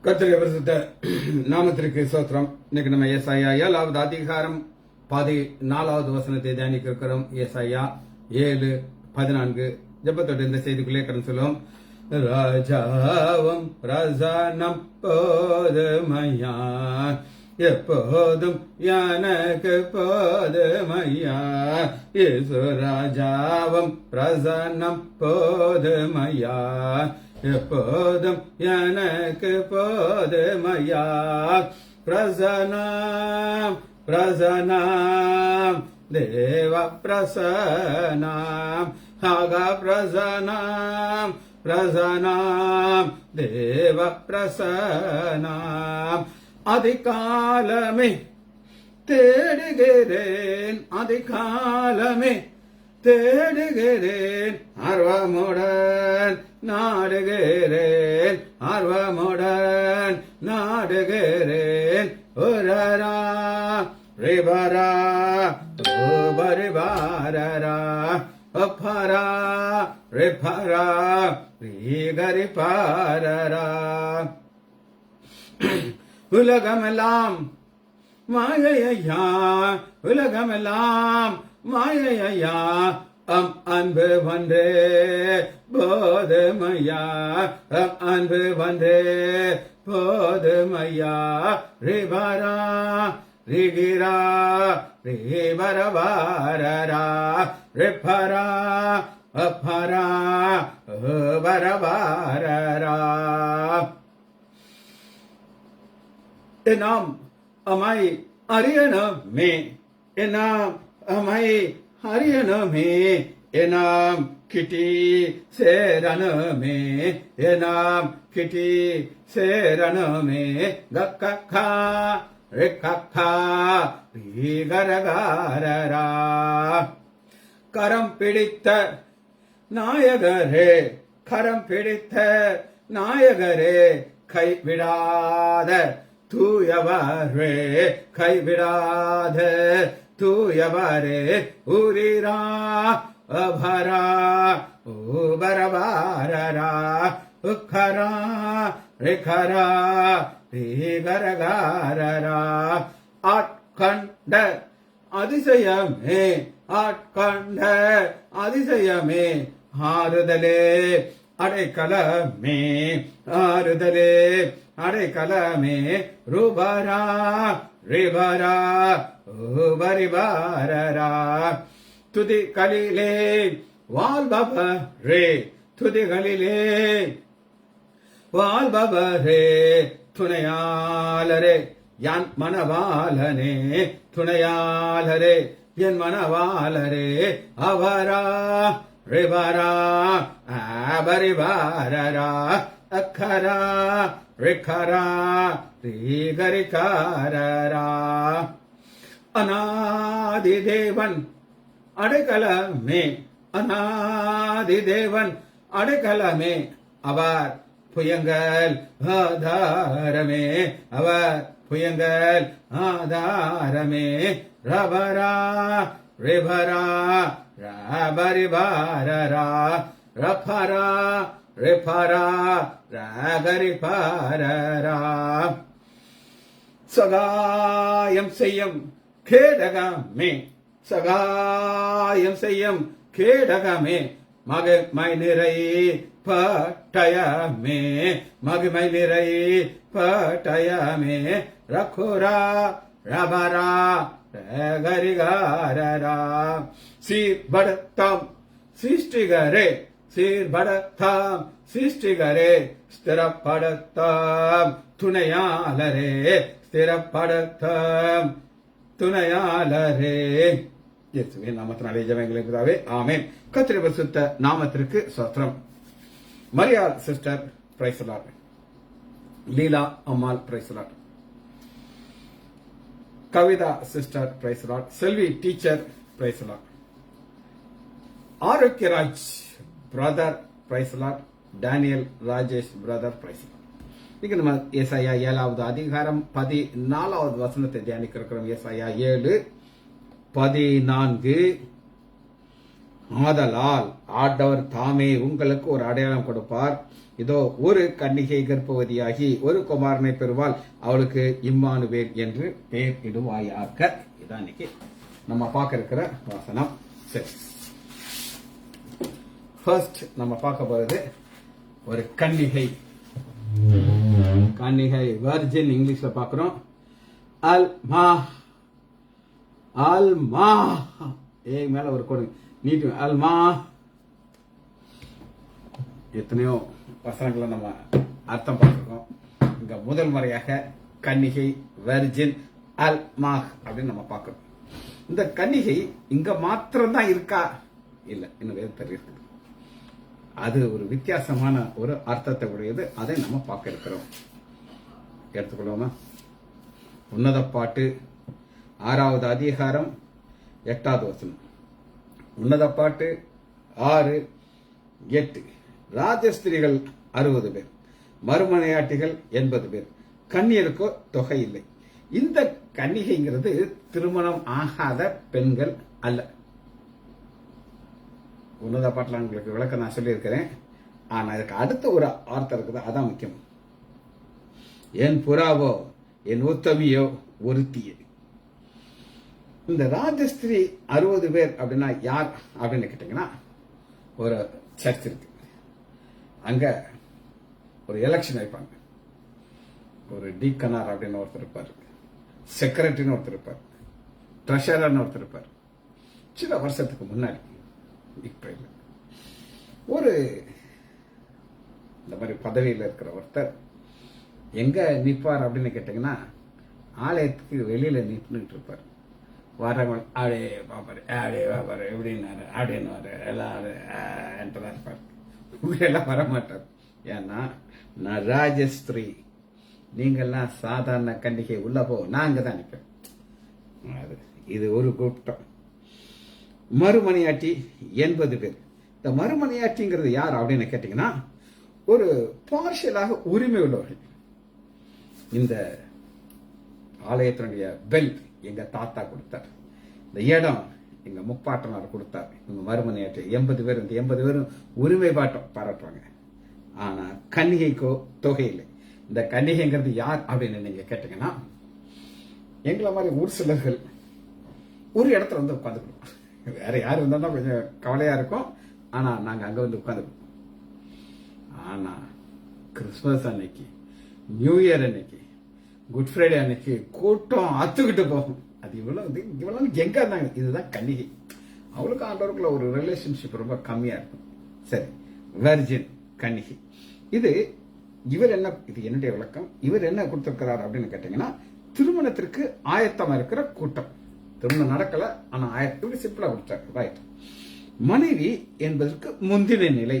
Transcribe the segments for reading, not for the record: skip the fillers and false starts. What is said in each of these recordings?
கர்த்தருடைய பரிசுத்த நாமத்திற்கு ஸ்தோத்திரம். இன்னைக்கு நம்ம ஏசாயா 7வது அதிகாரம் 14வது வசனத்தை தியானிக்க இருக்கிறோம். ஏசாயா 7:14 ஜெபத்தோடு இந்த செய்திக்குள்ளே கடந்து சொல்லுவோம். ராஜாவும் பிரசன்னம் போதுமையா, எப்போதும் எனக்கு போதுமையா. இயேசு ராஜாவும் பிரசன்னம் போதுமையா, எப்போதும் எனக்கு போதுமையா. பிரசனம் பிரசனம் தேவ பிரசனம், ஆகா பிரசனம் பிரசனம் தேவ பிரசனம். அதிகாலமே தேடுகிறேன், அதிகாலமே தேடுகிறேன், ஆர்வமுடன் நாடுகிறேன், ஆர்வமுடன் நாடுகிறேன். உரரா ரிபரா ஓபரிபாரரா ஒப்பரா ரிபரா ரீகரிபாரரா. உலகமெல்லாம் மாயையா, உலகமெல்லாம் மாயையா, அன்பு ஒன்றே போதுமையா, அன்பு ஒன்றே போதுமையா. ரிபரா ரிகிரா ரிபரபாரரா ரிபரா அப்பரா பரபாரரா. நாம் அமை அறியணுமே, நாம் அமை அறியணுமே, நாம் கிட்டி சேரணுமே, நாம் கிட்டி சேரணுமே. கக்கா ரிக்கா ரீகரகாரரா. கரம் பிடித்த நாயகரே, கரம் பிடித்த நாயகரே, கைவிடாத தூயவரே, கைவிடாத தூயவரே. உரிரா அபரா உபரபாரரா உக்கரா ரிகரா ரீகரகாரரா. ஆட்கண்ட அதிசயமே, ஆட்கண்ட அதிசயமே, ஆறுதலே அடைக்கலமே, ஆறுதலே அடைக்கலமே. ரூபரா ரிபரா ஓபரிபாரரா. துதிகளிலே வாழ்பவரே, துதிகளிலே வாழ்பவரே, துணையாளரே என் மனவாளனே, துணையாளரே என் மனவாளரே. அவரா ரிபரா ஆபரிபாரரா அக்கரா ரிகரா ரீகரிகாரரா. அநாதி தேவன் அடைக்கலமே, அநாதி தேவன் அடைக்கலமே, அவர் புயங்கள் ஆதாரமே, அவர் புயங்கள் ஆதாரமே. ரபரா ரிபரா ராபரிபாரரா ரபரா ரிபரா ராகரிபாரரா. சகாயம் செய்யும் கேடகமே, சகாயம் செய்யும் கேடகமே, மகிமை நிறை பட்டயமே, மகிமை நிறை பட்டயமே. ரகுரா ரபரா ரகரிகாரரா. சீர்படுத்தம் சிருஷ்டிகரே, சீர்படுத்தம் சிருஷ்டிகரே, ஸ்திரப்படுத்தம் துணையாளரே, ஸ்திரப்படுத்தம் துணையாளரே. இயேசுவின் நாமத்தினாலே ஜெபங்களை பிதாவே, ஆமென். கர்த்தருடைய பரிசுத்த நாமத்திற்கு ஸ்தோத்திரம். Mariyal sister praise the lord, Leela Ammal praise the lord, Kavitha sister praise the lord, Selvi teacher praise the lord, Arokiaraj brother praise the lord, Daniel Rajesh brother praise the lord. இங்க நம்ம ஏசாயா 7வது அதிகாரம் 14வது வசனத்தை தியானிக்க இருக்கிறோம். ஏசாயா 7:14. ஆதலால் ஆண்டவர் தாமே உங்களுக்கு ஒரு அடையாளம் கொடுப்பார். இதோ ஒரு கன்னிகை கர்ப்பவதியாகி ஒரு குமாரனை பெறுவாள், அவளுக்கு இம்மானுவேல் என்று பெயர் இடுவாயாக. இதான் இன்னைக்கு நம்ம பார்க்க இருக்கிற வசனம். சரி, ஃபர்ஸ்ட் நம்ம பார்க்க போறது ஒரு கன்னிகை. கன்னிகை வர்ஜின் இங்கிலீஷ்ல பார்க்கிறோம். அல்மா அல்மா மேல ஒரு கோடு நீட்டு அல்மா. எத்தனையோ வசனங்களை நம்ம அர்த்தம் பார்த்துருக்கோம். இங்க முதல் முறையாக கன்னிகை வெர்ஜின் அல்மா அப்படின்னு நம்ம பார்க்கிறோம். இந்த கன்னிகை இங்க மாத்திரம் தான் இருக்கா? இல்ல, இன்னும் வேறு இருக்கு. அது ஒரு வித்தியாசமான ஒரு அர்த்தத்தை உடையது. அதை நம்ம பார்க்க இருக்கிறோம். எடுத்துக்கொள்வோமா? உன்னத பாட்டு 6வது அதிகாரம் 8வது வசனம். உன்னத பாட்டு 6:8. ராஜஸ்திரிகள் 60 பேர், மறுமனையாட்டிகள் 80 பேர், கன்னியருக்கோ தொகை இல்லை. இந்த கன்னிகைங்கிறது திருமணம் ஆகாத பெண்கள் அல்ல. உன்னத பாட்டில் உங்களுக்கு விளக்கம் நான் சொல்லியிருக்கிறேன். ஆனா அதுக்கு அடுத்த ஒரு அர்த்தம் இருக்குது, அதான் முக்கியம். என் புறாவோ என் உத்தமியோ ஒருத்தியே. இந்த ராஜஸ்திரி 60 பேர் அப்படின்னா யார் அப்படின்னு கேட்டீங்கன்னா, ஒரு சர்ச் இருக்கு, அங்க ஒரு எலெக்ஷன் வைப்பாங்க. ஒரு டீக்கனார் அப்படின்னு ஒருத்தர் இருப்பார், செக்ரட்டரின்னு ஒருத்தர் இருப்பார், ட்ரெஷரர்னு ஒருத்தர் இருப்பார். சில வருஷத்துக்கு முன்னாடி, இப்ப இல்லை, ஒரு இந்த மாதிரி பதவியில் இருக்கிற ஒருத்தர் எங்க நிற்பார் அப்படின்னு கேட்டீங்கன்னா, ஆலயத்துக்கு வெளியில நின்றுட்டு இருப்பார். வரவங்க அப்படியே பாப்பாரு, அப்படியே பாப்பாரு, எப்படின்னாரு அப்படின்னு எல்லாரும் இருப்பார். எல்லாம் வரமாட்டார். ஏன்னா நான் ராஜஸ்திரி, நீங்கெல்லாம் சாதாரண கன்னிகை, உள்ள போ, நான் அங்கதான் நிற்பேன். இது ஒரு கூட்டம். மறுமணியாட்டி 80 பேர். இந்த மறுமணியாட்டிங்கிறது யார் அப்படின்னு கேட்டீங்கன்னா, ஒரு பார்ஷியலாக உரிமை உள்ளவர்கள். இந்த ஆலயத்தினுடைய பெல் எங்க தாத்தா கொடுத்தார், இந்த இடம் எங்க முப்பாட்டனார் கொடுத்தார். இவங்க மறுமனையாற்றி 80 பேர், இந்த 80 பேரும் உரிமை பாராட்டுவாங்க. ஆனா கன்னிகைக்கோ தொகை இல்லை. இந்த கன்னிகைங்கிறது யார் அப்படின்னு நீங்க கேட்டீங்கன்னா, எங்களை மாதிரி ஊர் சிலர்கள் ஒரு இடத்துல வந்து உட்காந்துக்கணும். வேற யாரு இருந்தாலும் கொஞ்சம் கவலையா இருக்கும். ஆனா நாங்க அங்க வந்து உட்காந்துக்கணும். ஆனா கிறிஸ்துமஸ் அன்னைக்கு, நியூ இயர் அன்னைக்கு, குட் ஃப்ரைடே அன்னைக்கு கூட்டம் அத்துக்கிட்டு போகும். அது இவ்வளவு எங்க இருந்தாங்க. இதுதான் கன்னிகை. அவளுக்கு ஆண்டவருக்குள்ள ஒரு ரிலேஷன்ஷிப் ரொம்ப கம்மியா இருக்கும். சரி, வெர்ஜின் கன்னிகை. இவர் என்ன, இது என்னுடைய விளக்கம். இவர் என்ன கொடுத்திருக்கிறார் அப்படின்னு கேட்டீங்கன்னா, திருமணத்திற்கு ஆயத்தமா இருக்கிற கூட்டம். திருமணம் நடக்கல, ஆனா ஆயத்தம் சிம்பிளா கொடுத்தாரு. ரைட். மனைவி என்பதற்கு முந்தின நிலை.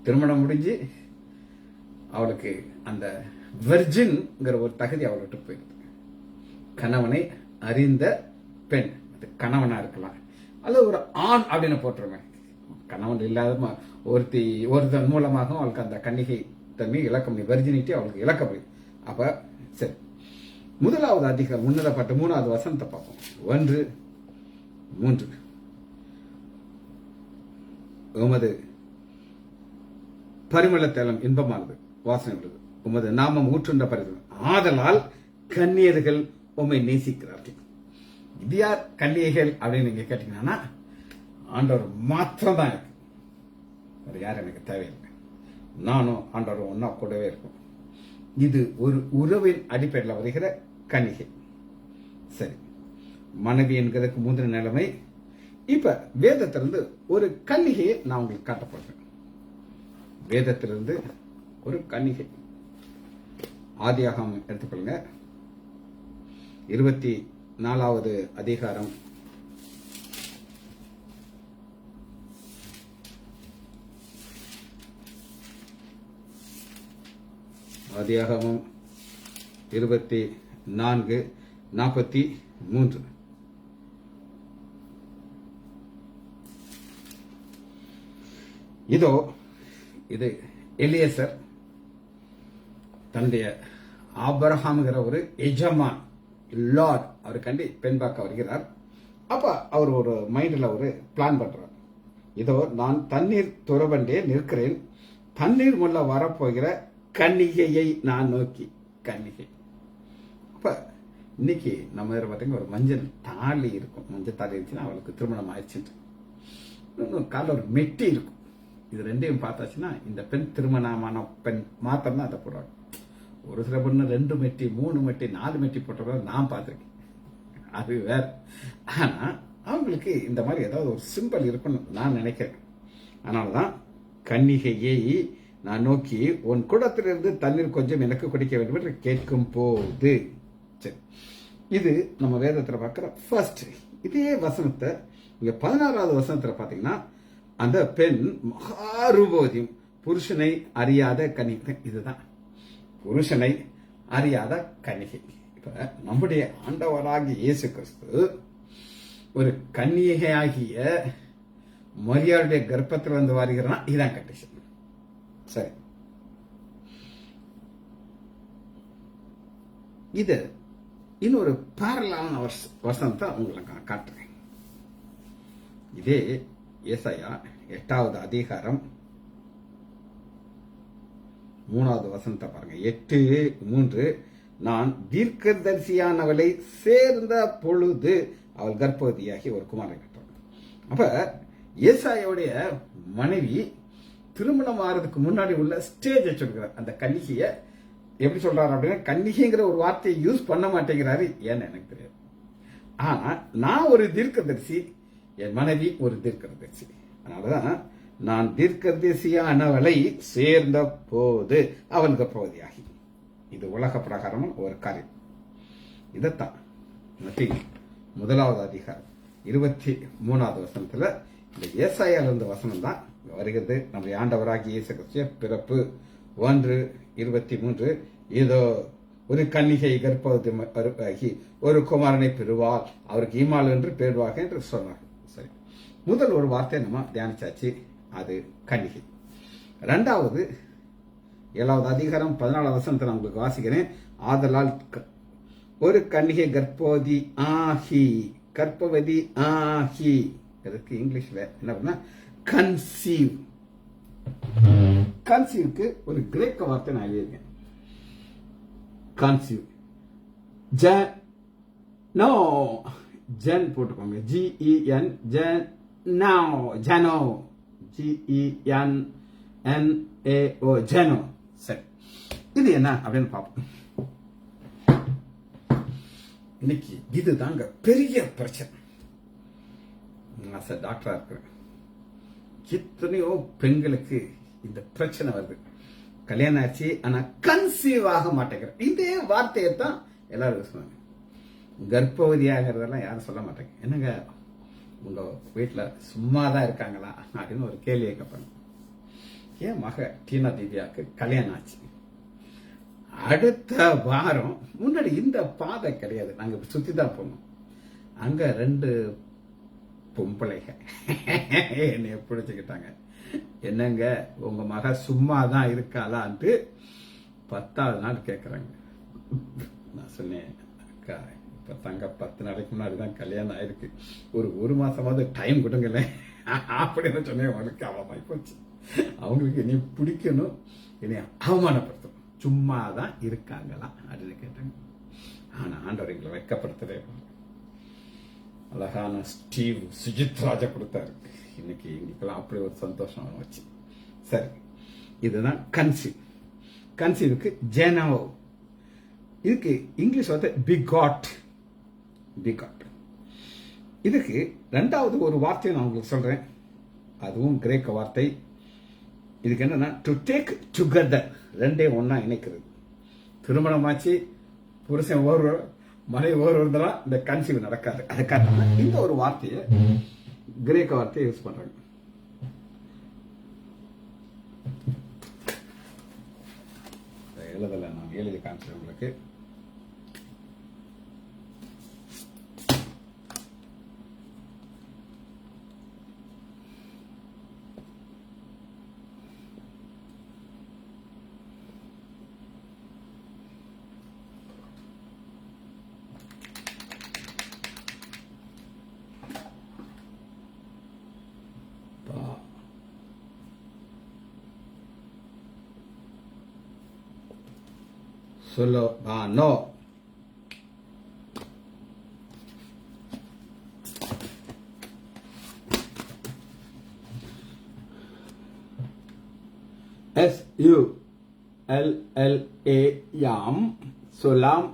திருமணம் முடிஞ்சு அவளுக்கு அந்த வெர்ஜின்ங்கிற ஒரு தகுதி அவளை விட்டு போயிடுது. கணவனை அறிந்த பெண், அது கணவனா இருக்கலாம், அல்லது ஒரு ஆண் அப்படின்னு போட்டுருவேன். கணவன் இல்லாத ஒருத்தன் மூலமாக அவளுக்கு அந்த கன்னிகை தன்மை இழக்க முடியும், வெர்ஜினிட்டி அவளுக்கு இழக்க முடியும். அப்ப சரி, 1வது அதிகாரம் உன்னத பாட்டு 3வது வசனத்தை பார்ப்போம். 1:3. உமது பரிமள தைலம் இன்பமானது, வாசனை உள்ளது, உமது நாமம் ஊற்றுண்ட பரிசு, ஆதலால் கன்னியர்கள் உம்மை நேசிக்கிறார்கள். இது யார் கன்னியர்கள் அப்படின்னு நீங்க கேட்டீங்கன்னா, ஆண்டவர் மாத்திரம் தான் இருக்கு. அது யார் எனக்கு தேவையில்லை. நானும் ஆண்டவரும் ஒன்னா கூடவே இருக்கும். இது ஒரு உறவின் அடிப்படையில் வருகிற கன்னிகை. சரி, மனைவி என்கிறதுக்கு முந்தின நிலைமை. இப்ப வேதத்திலிருந்து ஒரு கன்னிகையை நான் உங்களுக்கு காட்டப்படுறேன். வேதத்திலிருந்து ஒரு கன்னிகை. ஆதியாகமம் எடுத்துக்கொள்ளுங்க, 24வது அதிகாரம் 24:43. இதோ இது எலியேசர் தன்னுடைய ஆபிரகாம்ங்கிற ஒரு எஜமான் லார்ட் அவருக்காண்டி பெண் பார்க்க வருகிறார். அப்ப அவர் ஒரு மைண்ட்ல ஒரு பிளான் பண்றார். இதோ நான் தண்ணீர் துறவண்டே நிற்கிறேன், தண்ணீர் முள்ள வரப்போகிற கன்னிகையை நான் நோக்கி. கன்னிகை. அப்ப இன்னைக்கு நம்ம இதில் பார்த்தீங்கன்னா ஒரு மஞ்சள் தாலி இருக்கும். மஞ்சள் தாலி இருந்துச்சுன்னா அவளுக்கு திருமணம் ஆயிடுச்சுட்டு காலில் ஒரு மெட்டி இருக்கும். இது ரெண்டையும் பார்த்தாச்சுன்னா இந்த பெண் திருமணமான பெண் மாத்திரம் தான் அதை போடுவாங்க. ஒரு சில பொண்ணு 2 மெட்டி 3 மெட்டி 4 மெட்டி போட்டவங்க நான் பார்த்துருக்கேன். அது வேற. ஆனா அவங்களுக்கு இந்த மாதிரி ஏதாவது ஒரு சிம்பிள் இருக்குன்னு நான் நினைக்கிறேன். அதனாலதான் கன்னிகையை நான் நோக்கி உன் குடத்திலிருந்து தண்ணீர் கொஞ்சம் எனக்கு குடிக்க வேண்டும் என்று கேட்கும் போது. சரி, இது நம்ம வேதத்துல பார்க்கிற ஃபர்ஸ்ட். இதே வசனத்தை இங்க 16வது வசனத்துல பாத்தீங்கன்னா அந்த பெண் மகாரூபவதியும் புருஷனை அறியாத கன்னிகை. இதுதான் புருஷனை அறியாத கன்னிகை. இப்ப நம்முடைய ஆண்டவராகிய இயேசு கிறிஸ்து ஒரு கன்னிகையாகிய மரியாளுடைய கர்ப்பத்தில் வந்து வருகிறான். இதுதான் கண்டிஷன். சரி, இது இன்னொரு பேரலான வசனத்தை உங்களுக்கு காட்டுறேன். இதே ஏசாயா 8வது அதிகாரம் 3வது வசனத்தை பாருங்க. 8:3 நான் தீர்க்கதரிசியானவளை சேர்ந்த பொழுது அவள் கர்ப்பவதியாகி ஒரு குமாரனை பெற்றாள். அப்ப ஏசாயாவுடைய மனைவி திருமணம் ஆறதுக்கு முன்னாடி உள்ள ஸ்டேஜ் வச்சிருக்கிறார். அந்த கன்னிகைய எப்படி சொல்றாரு அப்படின்னா, கன்னிகைங்கிற ஒரு வார்த்தையை யூஸ் பண்ண மாட்டேங்கிறாரு. ஏன்னு எனக்கு தெரியாது. ஆனா நான் ஒரு தீர்க்கதரிசி, என் மனைவி ஒரு தீர்க்கதரிசி. அதனாலதான் நான் தீர்க்கதரிசியானவளை சேர்ந்த போது அவள் கர்ப்பவதியாகி. இது உலக பிரகாரம் ஒரு காரியம். இதத்தான் 1வது அதிகாரம் 23வது வசனத்துல இந்த ஏசாயால இருந்த வசனம் தான் வருகிறது. நம்முடைய ஆண்டவராகிய இயேசு கிறிஸ்துவின் பிறப்பு 1:23 இதோ ஒரு கன்னிகை கர்ப்பவதி ஒரு குமாரனை பெறுவாள், அவருக்கு ஈமாள் என்று பெறுவாங்க என்று சொன்னார். சரி, முதல் ஒரு வார்த்தை நம்ம தியானிச்சாச்சு, அது கன்னிகை. 2வது 7வது அதிகாரம் 14வது வசனத்தை நான் உங்களுக்கு வாசிக்கிறேன். ஆதலால் ஒரு கன்னிகை கர்ப்பவதி ஆகி, அதுக்கு இங்கிலீஷ்ல என்ன பண்ணா கன்சீவ். கன்சீவ்க்கு ஒரு கிரேக்க வார்த்தை நான் எழுதியிருக்கேன். கன்சீவ் ஜென் போட்டுக்கோங்க. GEN Jeno GENNAO Jeno. சரி, இது என்ன அப்படின்னு பார்ப்போம். இன்னைக்கு இதுதாங்க பெரிய பிரச்சனை. நான் டாக்டரா இருக்கிறேன். எத்தனையோ பெண்களுக்கு இந்த பிரச்சனை வருது. கல்யாணம் ஆச்சு, ஆனா கன்சீவ் ஆக மாட்டேங்கிறேன். இதே வார்த்தையை தான் எல்லாரும் சொன்னாங்க. கர்ப்பவதி ஆகிறதெல்லாம் யாரும் சொல்ல மாட்டாங்க. என்னங்க உங்க வீட்டுல சும்மாதான் இருக்காங்களா அப்படின்னு ஒரு கேள்வியை கேட்பாங்க. என் மக டீனா திவ்யாவுக்கு கல்யாணம் ஆச்சு. அடுத்த வாரம், முன்னாடி இந்த பாதை கிடையாது, நாங்க சுத்தி தான் போனோம். அங்க 2 பொம்பளைங்க என்னைய பிடிச்சுக்கிட்டாங்க. என்னங்க உங்க மக சும்மா தான் இருக்காளான்ட்டு 10வது நாள் கேக்குறாங்க. நான் சொன்னேன், அக்கா இப்ப தங்க 10 நாளைக்கு முன்னாடி தான் கல்யாணம் ஆயிருக்கு, ஒரு மாசமாவது டைம் கொடுங்கல அப்படின்னு சொன்னேன். அவனுக்கு அவமாய் போச்சு. அவங்களுக்கு என்னை பிடிக்கணும், என்னை அவமானப்படுத்தணும். சும்மா தான் இருக்காங்களா அப்படின்னு கேட்டாங்க. ஆனா ஆண்டவர் எங்களை வெட்கப்படுத்தவே அழகான ஸ்டீவ் சுஜித் ராஜா கொடுத்தாரு. இன்னைக்கு எங்களுக்கெல்லாம் அப்படி ஒரு சந்தோஷம் வச்சு. சரி, இதுதான் கன்சீவ். கன்சீவுக்கு ஜெனோ. இதுக்கு இங்கிலீஷ் வார்த்தை பிகாட். இதுக்கு 2வது ஒரு வார்த்தையை நான் உங்களுக்கு சொல்றேன். அதுவும் கிரேக்க வார்த்தை. இதுக்கு என்னன்னா டு டேக் டுகெதர். 2 ஒன்னா இணைக்கிறது. திருமணமாச்சு, புருஷன் ஒரு மனைவி ஒருவர்தான் இந்த கன்சீவ் நடக்காது. அதுக்காக இந்த ஒரு வார்த்தையை கிரேக்க வார்த்தையை யூஸ் பண்றாங்க. எழுதல, நான் எழுதி காமிச்சேன் உங்களுக்கு. சுலபானோ. SULLAM சுலாம்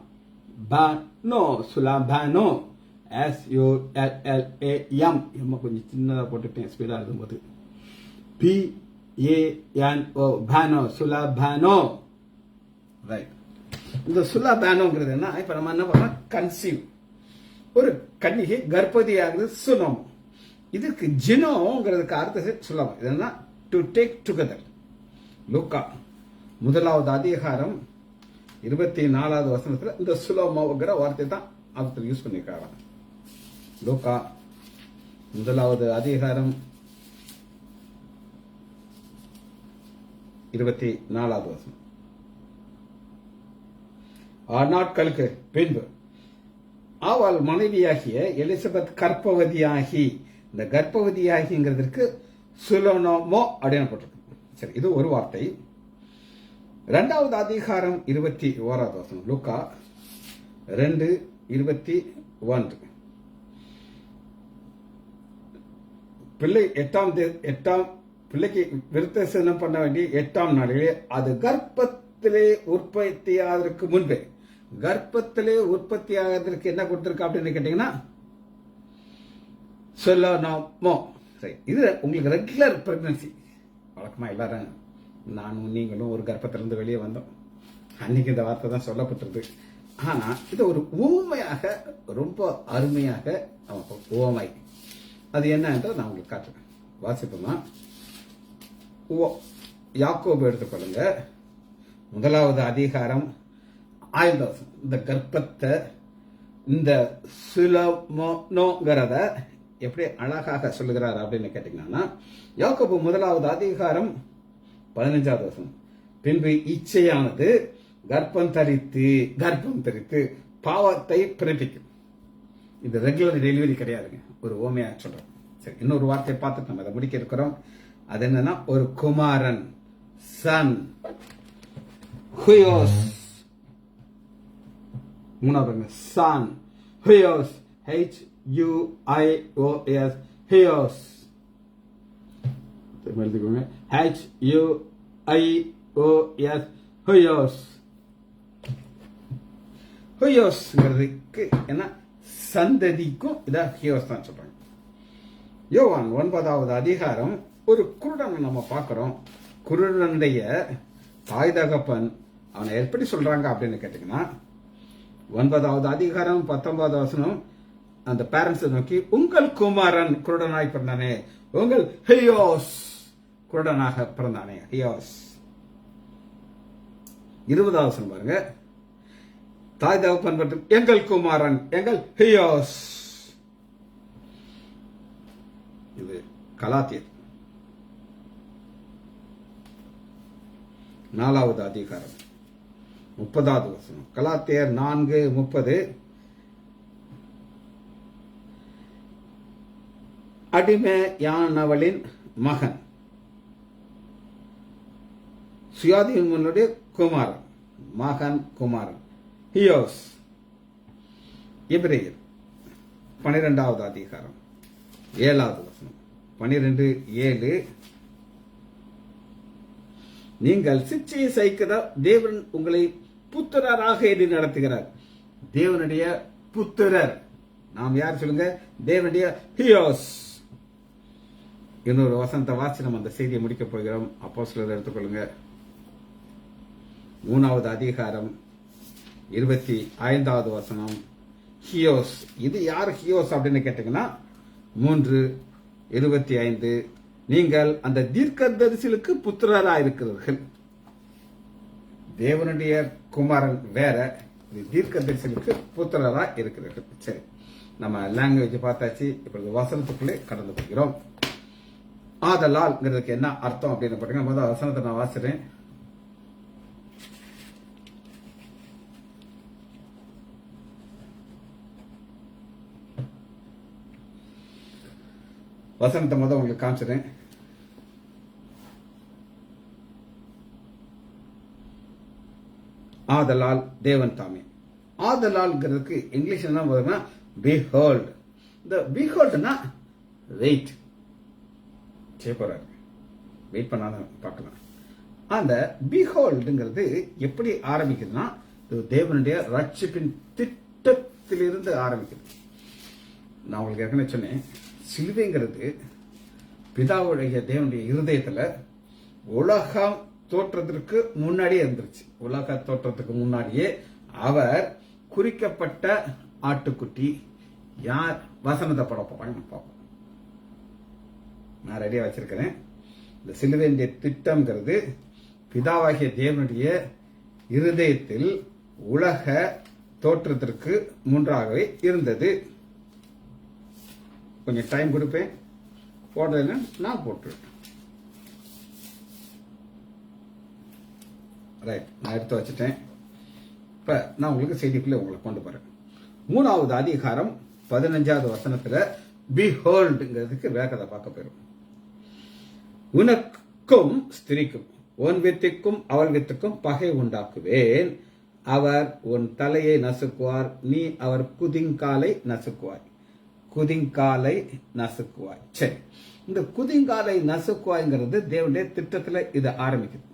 பானோ. சுலபானோ. SULLAM எம்மா கொஞ்சம் சின்னதாக போட்டுட்டேன் ஸ்பீடாக இருக்கும்போது. PANO பானோ. சுலபானோ. ரைட். இந்த சுலபானோங்கிறது என்ன? இப்ப நம்ம என்ன பண்ணோம்? கன்சீவ். ஒரு கன்னிகை கர்ப்பவதியாகிறது சுலம். இதுக்கு ஜினோங்கிறதுக்கு அர்த்தம் சுலம். இதென்னா டு டேக் டுகெதர். லூக்கா 1வது அதிகாரம் 24வது வசனத்துல இந்த சுலோமோங்கிற வார்த்தை தான் அர்த்தத்தில் யூஸ் பண்ணிருக்காங்க. லூக்கா 1வது அதிகாரம் 24வது வசனம். நாட்களுக்கு பின்பு அவள் மனைவியாகிய எலிசபெத் கர்ப்பவதியாகி. இந்த கர்ப்பவதியாகிங்கிறதுக்கு சுலோனோமோ அப்படின்னு போட்டிருக்கு. சரி, இது ஒரு வார்த்தை. 2வது அதிகாரம் 21வது வசனம். லூக்கா 2:21. பிள்ளை பிள்ளைக்கு விருத்தசேதனம் பண்ண வேண்டிய 8ஆம் நாளிலே அது கர்ப்பத்திலே உற்பத்தியாவதற்கு முன்பே. கர்ப்பத்திலே உற்பத்தியாவதற்கு என்ன கொடுத்திருக்கா அப்படின்னு கேட்டீங்கன்னா சுலோனோமோ. சரி, இது உங்களுக்கு ரெகுலர் பிரெக்னன்சி. வழக்கமா எல்லாரும் நானும் நீங்களும் ஒரு கர்ப்பத்திலிருந்து வெளியே வந்தோம். அன்னைக்கு இந்த வார்த்தை தான் சொல்லப்பட்டிருக்கு. ஆனா இது ஒரு ஊமையாக, ரொம்ப அருமையாக ஊமை. அது என்ன என்று நான் உங்களுக்கு காட்டுறேன். வாசிப்போமா? யாக்கோபு எடுத்துக்கொள்ளுங்க. 1வது அதிகாரம் 5வது வசனம். இந்த கர்ப்பத்தை, இந்த சுலமோனோங்கிறத எப்படி அழகாக சொல்லுகிறார் அப்படின்னு கேட்டீங்கன்னா, யாக்கோபு 1வது அதிகாரம் 15வது வசனம். பின்பு இச்சையானது கர்ப்பம் தரித்து பாவத்தை பிறப்பிக்கும். இது ரெகுலர் டெலிவரி கிடையாதுங்க, ஒரு ஓமையா சொல்றோம். சரி, இன்னொரு வார்த்தையை பார்த்துட்டு நம்ம அதை முடிக்க இருக்கிறோம். அது என்னன்னா ஒரு குமாரன், சன். ஹுயோஸ். 3வது சன். ஹுயோஸ். HUIOS. ஹியோஸ். எழுதிக்கோங்க. HUIOS. ஹுயோஸ். ஹுயோஸ்ங்கிறதுக்கு என்ன? சந்ததிக்கும் இத ஹியோஸ் தான் சொல்றாங்க. யோவான் 9வது அதிகாரம் ஒரு குருடனை நம்ம பார்க்கிறோம். குருடனுடைய தாய் தகப்பன் அவனை எப்படி சொல்றாங்க அப்படின்னு கேட்டீங்கன்னா, 9வது அதிகாரம் 19வது வசனம். அந்த பேரண்ட்ஸ் நோக்கி, உங்கள் குமாரன் குருடனாய் பிறந்தானே, உங்கள் ஹியோஸ் குருடனாக பிறந்தானே. ஹியோஸ். 20வது வசனம் பாருங்க. தாய் தகப்பன் மற்றும் எங்கள் குமாரன், எங்கள் ஹியோஸ். இது கலாத்தியர் 4வது அதிகாரம் 30வது வசனம். கலாத்தியர் 4:30. அடிமையானவளின் மகன், சுயாதீனனுடைய குமாரன், மகன் குமாரன், ஹியோஸ். எபிரேயர் 12வது அதிகாரம் 7வது வசனம். 12:7. நீங்கள் சிச்சையை சகிக்கிற தேவன் உங்களை புத்திரராக எண்ணி நடத்துகிறார். தேவனுடைய புத்திரர் நாம் யார் சொல்லுங்க? தேவனுடைய ஹியோஸ். இன்னொரு வசனத்தை வாசி நம்ம அந்த செய்தியை முடிக்க போகிறோம். அப்போஸ்தலர் எடுத்துக்கொள்ளுங்க. 3வது அதிகாரம் 25வது வசனம். ஹியோஸ். இது யார் ஹியோஸ் அப்படின்னு கேட்டீங்கன்னா 3:25. நீங்கள் அந்த தீர்க்கதரிசிகளுக்கு புத்திரரா இருக்கிறீர்கள். தேவனுடைய குமாரன் வேற, தீர்க்கதரிசிகளுக்கு புத்திரரா இருக்கிறீர்கள். சரி, நம்ம லாங்குவேஜ் பார்த்தாச்சு. இப்பொழுது வசனத்துக்குள்ளே கடந்து போகிறோம். ஆதலால்ங்கிறதுக்கு என்ன அர்த்தம் அப்படின்னு பாத்தீங்கன்னா, முதல் வசனத்தை நான் வாசிக்கிறேன். வசனத்தை முதல் உங்களுக்கு காமிச்சிடுறேன். ஆதலால் தேவன் தாமே. ஆதலால்ங்கிறதுக்கு இங்கிலீஷ்ல என்ன போதுன்னா behold. இந்த beholdனா வெயிட் செய்ய போறாரு, வெயிட் பண்ணாலும் பார்க்கலாம். அந்த beholdங்கிறது எப்படி ஆரம்பிக்குதுன்னா தேவனுடைய ரட்சிப்பின் திட்டத்திலிருந்து ஆரம்பிக்குது. நான் உங்களுக்கு ஏற்கனவே சொன்னேன், சிலுவைங்கிறது பிதாவுடைய தேவனுடைய இருதயத்துல உலகம் தோற்றத்திற்கு முன்னாடியே இருந்துருச்சு. உலக தோற்றத்துக்கு முன்னாடியே அவர் குறிக்கப்பட்ட ஆட்டுக்குட்டி. யார் வசனத்தை பட போறாங்க பார்ப்போம். நான் ரெடியா வச்சிருக்கிறேன். இந்த சிலுவையுடைய திட்டம்ங்கிறது பிதாவாகிய தேவனுடைய இருதயத்தில் உலக தோற்றத்திற்கு முன்றாகவே இருந்தது. கொஞ்சம் டைம் கொடுப்பேன், போடுறதுன்னு நான் போட்டுருவேன். ரைட், நான் எடுத்து வச்சுட்டேன். இப்ப நான் உங்களுக்கு செய்திக்குள்ள உங்களை கொண்டு போறேன். 3வது அதிகாரம் 15வது வசனத்துல beholdங்கிறதுக்கு விளக்கத்தை பார்க்க போயிடும். உனக்கும் ஸ்திரிக்கும் உன் வித்துக்கும் அவள் வித்துக்கும் பகை உண்டாக்குவேன். அவர் உன் தலையை நசுக்குவார், நீ அவர் குதிங்காலை நசுக்குவாய். குதிங்காலை நசுக்குவாய். சரி, இந்த குதிங்காலை நசுக்குவாய்ங்கிறது தேவனுடைய திட்டத்துல இது ஆரம்பிக்குது.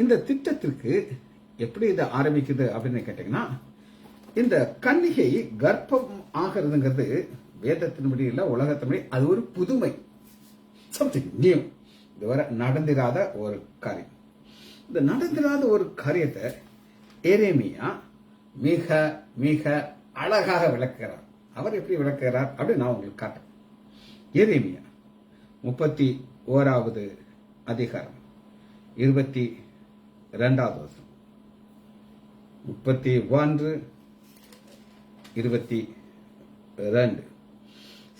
இந்த திட்டத்திற்கு எப்படி இது ஆரம்பிக்குது அப்படின்னு கேட்டீங்கன்னா, இந்த கன்னிகை கர்ப்பம் ஆகிறதுங்கிறது வேதத்தின்படி இல்ல, உலகத்தின்படி அது ஒரு புதுமை, சம்திங் நியூ. இதுவரை நடந்திராத ஒரு காரியம். இந்த நடந்திராத ஒரு காரியத்தை எரேமியா மிக மிக அழகாக விளக்குகிறார். அவர் எப்படி விளக்குகிறார் அப்படின்னு நான் உங்களுக்கு காட்டுறேன். எரேமியா 31வது அதிகாரம் 22வது வசனம். 31:22.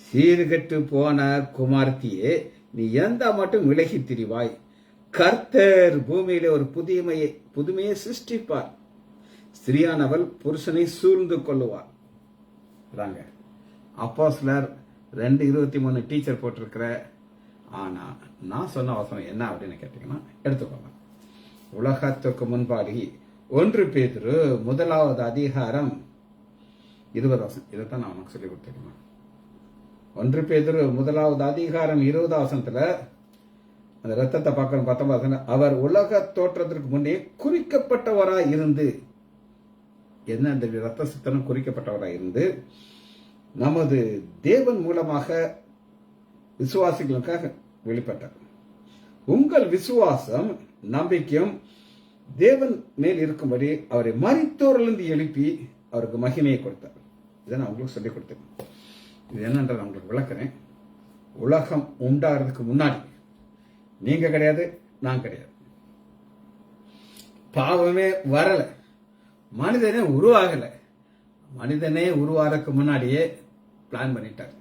சீர்கெட்டு போன குமார்த்தியே, நீ எந்த மட்டும் விலகி திரிவாய். கர்த்தர் பூமியிலே ஒரு புதுமையை சிருஷ்டிப்பார். ஸ்திரியானவள் புருஷனை சூழ்ந்து கொள்ளுவார். அப்போஸ்தலர் 2:23 டீச்சர் போட்டிருக்கிற. ஆனா நான் சொன்ன வசனம் என்ன அப்படின்னு கேட்டீங்கன்னா, எடுத்துக்கோங்க. உலகத்துக்கு முன்பாடி 1 பேதுரு 1வது அதிகாரம் 20 வசனம். இதைத்தான் நான் உனக்கு சொல்லி கொடுத்துருக்கேன். 1 பேதுரு 1வது அதிகாரம் 20 வசனத்துல அந்த ரத்தத்தை பார்க்கணும். 19 அவர் உலக தோற்றத்திற்கு முன்னே குறிக்கப்பட்டவராய் இருந்து, என்ன அந்த ரத்த சித்தனம் குறிக்கப்பட்டவராய் இருந்து நமது தேவன் மூலமாக விசுவாசிகளுக்காக வெளிப்பட்டார். உங்கள் விசுவாசம் நம்பிக்கையும் தேவன் மேல் இருக்கும்படி அவரை மரித்தோரிலிருந்து எழுப்பி அவருக்கு மகிமையை கொடுத்தார். இதை நான் உங்களுக்கு சொல்லிக் கொடுத்தேன். இது என்னன்ற நான் உங்களுக்கு விளக்குறேன். உலகம் உண்டாகிறதுக்கு முன்னாடி நீங்க கிடையாது, நான் கிடையாது, பாவமே வரல, மனிதனே உருவாகல. மனிதனே உருவாகிறதுக்கு முன்னாடியே பிளான் பண்ணிட்டார்.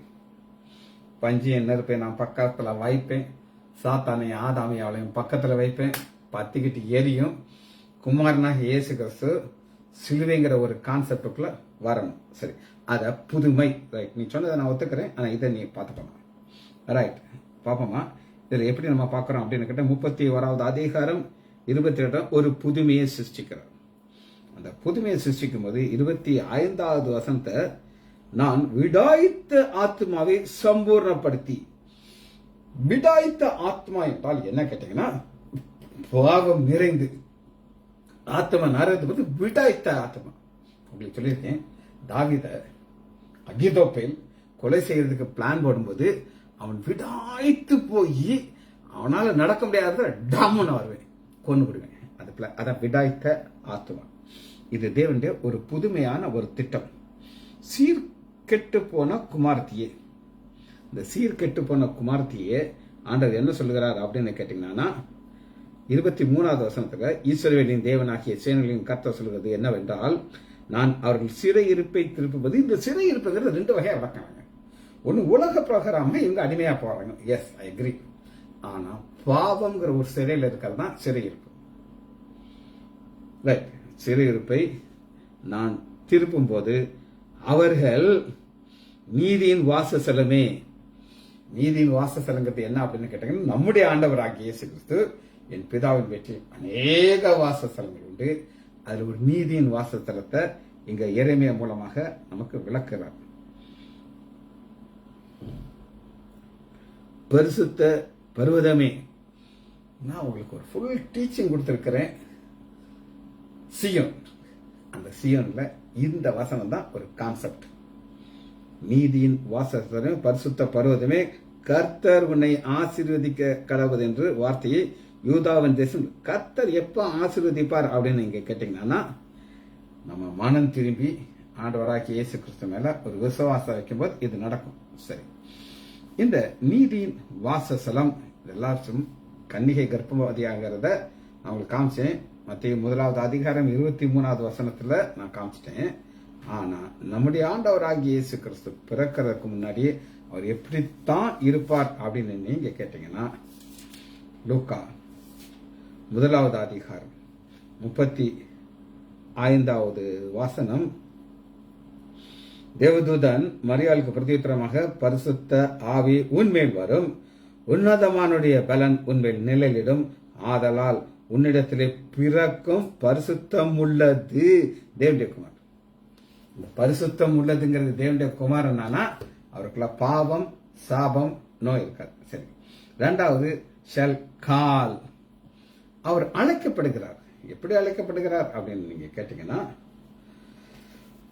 பஞ்சியின் நெருப்பை நான் பக்கத்துல வைப்பேன், சாத்தானை ஆதாமியாவையும் பக்கத்துல வைப்பேன், பத்திக்கிட்டு எரியும். குமாரனாக இயேசு கிறிஸ்து சிலுவைங்கிற ஒரு கான்செப்டுக்குள்ள வரணும். சரி, அத புதுமை. ரைட், நீ சொன்னதை நான் ஒத்துக்கிறேன். ஆனா இதை நீ பார்த்துக்கணும். ரைட், பாப்போமா இதுல எப்படி நம்ம பார்க்கிறோம் அப்படின்னு கேட்ட 31வது அதிகாரம் 28 ஒரு புதுமையை சிருஷ்டிக்கிறார். அந்த புதுமையை சிருஷ்டிக்கும் போது 25வது வசனத்தை, நான் விடாய்த்த ஆத்மாவை சம்பூர்ணப்படுத்தி. விடாய்த்த ஆத்மா என்றால் என்ன கேட்டீங்கன்னா, பாவம் நிறைந்து ஆத்மா நிறைந்து போது விடாய்த்த ஆத்மா. உங்களுக்கு சொல்லியிருக்கேன், தாவீத அகிதோப்பேல் கொலை செய்யறதுக்கு பிளான் போடும்போது அவன் விடாய்த்து போய் அவனால நடக்க முடியாத டாமுன்னு வருவேன், கொண்டு விடுவேன். அதான் விடாய்த்த ஆத்மா. இது தேவனுடைய ஒரு புதுமையான ஒரு திட்டம். சீர்கெட்டு போன குமார்த்தியே, இந்த சீர்கெட்டு போன குமார்த்தியே ஆண்டவர் என்ன சொல்லுகிறார் அப்படின்னு கேட்டீங்கன்னா, 23வது வசனத்துல ஈஸ்வரவேலின் தேவனாகிய சேனைகளின் கர்த்தர் சொல்கிறது என்னவென்றால், நான் அவர்கள் சிறையிருப்பை திருப்புவது. இந்த சிறையிருப்புங்கிறது 2 வகையா வளர்க்கிறாங்க. ஒன்னு உலக பிரகாரமா இவங்க அடிமையா போறாங்க. Yes, I agree. ஆனா பாவம்ங்கிற ஒரு சிறையில் இருக்கிறது தான் சிறையிருப்பு. ரைட், சிறையிருப்பை நான் திருப்பும் போது அவர்கள் நீதியின் வாசஸ்தலமே. நீதியின் வாசஸ்தலங்கிறது என்ன அப்படின்னு கேட்டீங்கன்னா, நம்முடைய ஆண்டவராகிய இயேசு கிறிஸ்து, என் பிதாவின் வீட்டில் அநேக வாசஸ்தலங்கள் உண்டு, அதுல ஒரு நீதியின் வாசஸ்தலத்தை இங்க எரேமியா மூலமாக நமக்கு விளக்குறார். பரிசுத்த பர்வதமே, நான் உங்களுக்கு ஒரு ஃபுல் டீச்சிங் கொடுத்திருக்கிறேன். சியோன், அந்த சியோன்ல இந்த வசனம் தான் ஒரு கான்செப்ட். நீதியின் வாசஸ்தலம் பரிசுத்த பர்வதமே, கர்த்தர் உன்னை ஆசீர்வதிக்க கடவுள் என்று வார்த்தையை யூதாவின் தேசம். கர்த்தர் எப்ப ஆசீர்வதிப்பார் அப்படின்னு நீங்க கேட்டீங்கன்னா, நம்ம மனம் திரும்பி ஆண்டவராகிய இயேசு கிறிஸ்து மேல ஒரு விசுவாசம் வைக்கும்போது இது நடக்கும். சரி, இந்த நீதியின் வாசஸ்தலம் எல்லாரும் கன்னிகை கர்ப்பவதியாகிறத நான் உங்களுக்கு காமிச்சேன். மத்திய 1 அதிகாரம் 23 வசனத்துல நான் காமிச்சிட்டேன். ஆனா நம்முடைய ஆண்டவராகிய இயேசு கிறிஸ்து பிறக்கிறதுக்கு முன்னாடி அவர் எப்படித்தான் இருப்பார் அப்படின்னு நீங்க கேட்டீங்கன்னா, லூக்கா 1 அதிகாரம் 35 வசனம், தேவதூதன் மரியாளுக்கு பிரதியுத்தரமாக, பரிசுத்த ஆவி உன்மேல் வரும், உன்னதமானுடைய பலன் உன்மேல் நிழலிடும், ஆதலால் உன்னிடத்திலே பிறக்கும் பரிசுத்தம் உள்ளது தேவனுடைய குமார். இந்த பரிசுத்தம் உள்ளதுங்கிறது தேவனுடைய குமாரனானா அவருக்குள்ள பாவம், சாபம், நோய் இருக்காது. சரி, இரண்டாவது ஷல் கால், அவர் அழைக்கப்படுகிறார். எப்படி அழைக்கப்படுகிறார் அப்படின்னு நீங்க கேட்டீங்கன்னா,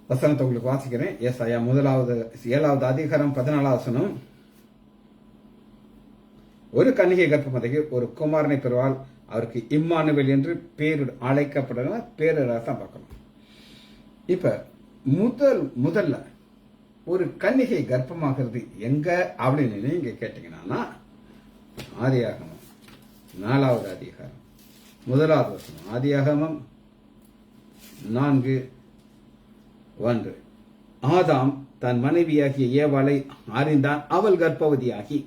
வசனத்தை உங்களுக்கு வாசிக்கிறேன். ஏசாயா 7 அதிகாரம் 14 வசனம், ஒரு கன்னிகை கர்ப்பவதிக்கு ஒரு குமாரனை பெறுவாள், அவருக்கு இம்மானுவேல் என்று பேர் அழைக்கப்படுகிற பேரரசம் பார்க்கணும். இப்ப முதல்ல ஒரு கன்னிகை கர்ப்பமாகிறது எங்க அப்படின்னு நீங்க கேட்டீங்கன்னா, ஆதியாகமம் 4 அதிகாரம் 1 வசனம். ஆதியாகமம் 4:1, ஆதாம் தன் மனைவியாகிய ஏவாளை அறிந்தான், அவள் கர்ப்பவதியாகி.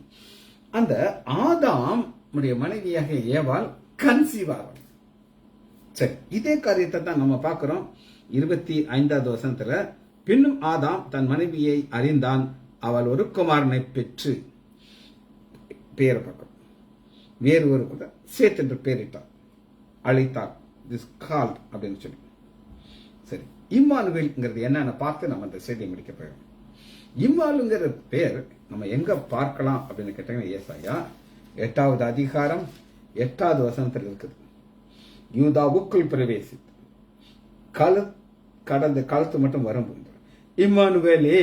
அந்த ஆதாம் உடைய மனைவியாகிய ஏவாள் கன்சீவ் ஆவாள். சரி, இதே காரியத்தை தான் நம்ம பார்க்கிறோம் 25 வசனத்துல. பின்னும் ஆதாம் தன் மனைவியை அறிந்தான், அவள் ஒரு குமாரனை பெற்று, பேரை பார்க்கிறோம், வேறு ஒரு கூட சேத் என்று பெயரிட்டார், அழைத்தார், திஸ் கால்ட் அப்படின்னு சொல்லி. சரி, இம்மானுவேல்ங்கிறது என்னன்னு பார்த்து நம்ம அந்த செய்தியை முடிக்க போயிடும். இம்மானுங்கிற பேர் நம்ம எங்க பார்க்கலாம் அப்படின்னு கேட்டீங்கன்னா, ஏசாயா 8 அதிகாரம் 8 வசனத்தில் இருக்குது. யூதாவுக்குள் பிரவேசித்து கடந்த காலத்து மட்டும் வரும் இம்மானுவேலே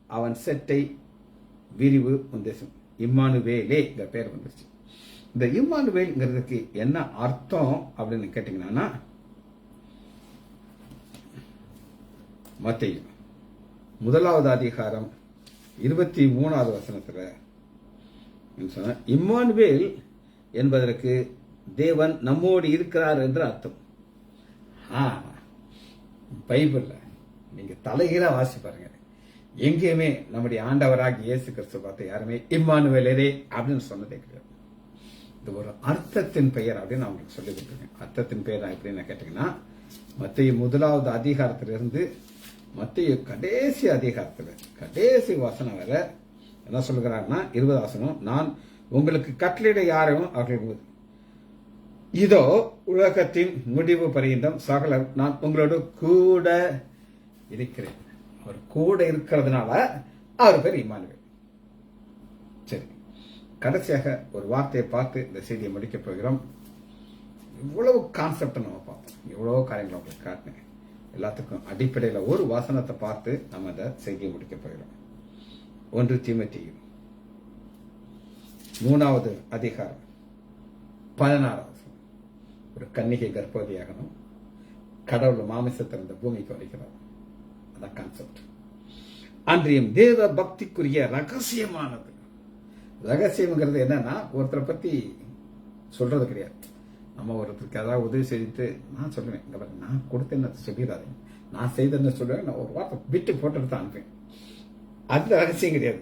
அவன் செட்டை விரிவு உந்தேசம். இம்மானுவேலே பேர் வந்துருச்சு. இந்த இம்மானுவேல்ங்கிறதுக்கு என்ன அர்த்தம் அப்படின்னு கேட்டீங்கன்னா, மத்தேயு 1 அதிகாரம் 23 வசனத்துல இம்மானுவேல் என்பதற்கு தேவன் நம்மோடு இருக்கிறார் என்று அர்த்தம். பைபிள்ல நீங்க தலைகீழா வாசி பாருங்க, எங்கேயுமே நம்முடைய ஆண்டவராக இயேசு கிறிஸ்து பார்த்து யாருமே இம்மானுவேலரே அப்படின்னு சொன்னதே கிடையாது. இது ஒரு அர்த்தத்தின் பெயர் அப்படின்னு நான் உங்களுக்கு சொல்லி கொடுத்துருக்கேன். அர்த்தத்தின் பெயர் எப்படின்னு கேட்டீங்கன்னா, மத்தேயு 1 அதிகாரத்திலிருந்து மத்தேயு கடைசி அதிகாரத்துல கடைசி வசனம் வர என்ன சொல்லுகிறார்னா, 20 வசனம், நான் உங்களுக்கு கட்டளையிட யாரும் அவர்களுக்கு இதோ உலகத்தின் முடிவு பரியந்தம் சகலர் நான் உங்களோட கூட இருக்கிறேன். அவர் கூட இருக்கிறதுனால அவர் பேர் இம்மானுவேல். சரி, கடைசியாக ஒரு வார்த்தையை பார்த்து இந்த செய்தியை முடிக்க போகிறோம். இவ்வளவு கான்செப்ட் நம்ம பார்த்தோம், இவ்வளவு காரியங்களை உங்களுக்கு காட்டினேன். எல்லாத்துக்கும் அடிப்படையில் ஒரு வசனத்தை பார்த்து நம்ம இந்த செய்தியை முடிக்க போகிறோம். 1 தீமோத்தேயு 3 அதிகாரம் 16 ஒரு கன்னிகை கர்ப்பவதியாகணும், கடவுள் மாமிசத்திலிருந்து பூமிக்கு வருகிறார். அதான் கான்செப்ட். அன்றியும் தேவ பக்திக்குரிய ரகசியமானது. ரகசியம்ங்கிறது என்னன்னா, ஒருத்தரை பத்தி சொல்றது கிடையாது. நம்ம ஒருத்தருக்கு ஏதாவது உதவி செய்து நான் சொல்லுவேன், நான் கொடுத்தேன்னு சொல்லிடாது, நான் செய்தேன்னு சொல்லுவேன், நான் ஒரு வார்த்தை விட்டு போட்டு தான் அனுப்பேன். அது ரகசியம் கிடையாது.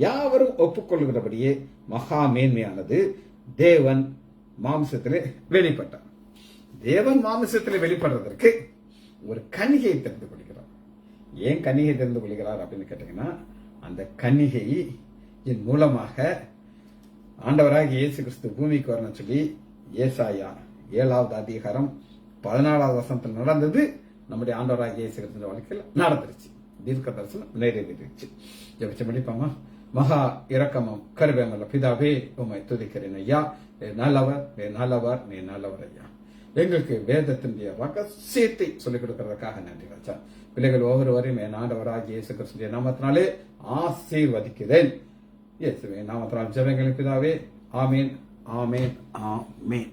யாவரும் ஒப்புக்கொள்கிறபடியே மகா மேன்மையானது தேவன் மாம்சத்திலே வெளிப்பட்டார். தேவன் மாம்சத்திலே வெளிப்படுறதற்கு ஒரு கன்னிகையை தெரிந்து கொள்கிறார். ஏன் கன்னிகை தெரிந்து கொள்கிறார் அப்படின்னு கேட்டீங்கன்னா, அந்த கன்னிகையின் மூலமாக ஆண்டவராக இயேசு கிறிஸ்து பூமிக்கு வரணும்னு சொல்லி ஏசாயா 7 அதிகாரம் 14வது வசனத்தில் நடந்தது நம்முடைய ஆண்டவராகிய இயேசு கிறிஸ்துவின் வாழ்க்கையில் நடந்துருச்சு. தீர்க்க தரிசனம் நிறைவேறிடுச்சு. ஜெபிச்சு முடிப்போமா? மகா இரக்கமும் கருவேமல்ல பிதாவே, உம்மை துதிக்கிறேன் ஐயா. நல்லவர், நீ நல்லவர் ஐயா. எங்களுக்கு வேதத்தினுடைய ரகசியத்தை சொல்லிக் கொடுக்கறதுக்காக நன்றி ராஜா. பிள்ளைகள் ஒவ்வொருவரையும் என் ஆண்டவராகிய இயேசு கிறிஸ்துவின் நாமத்தினாலே ஆசீர்வதிக்கிறேன். இயேசுவின் நாமத்தினால் ஜெபங்கள் பிதாவே. ஆமீன், ஆமீன், ஆமீன்.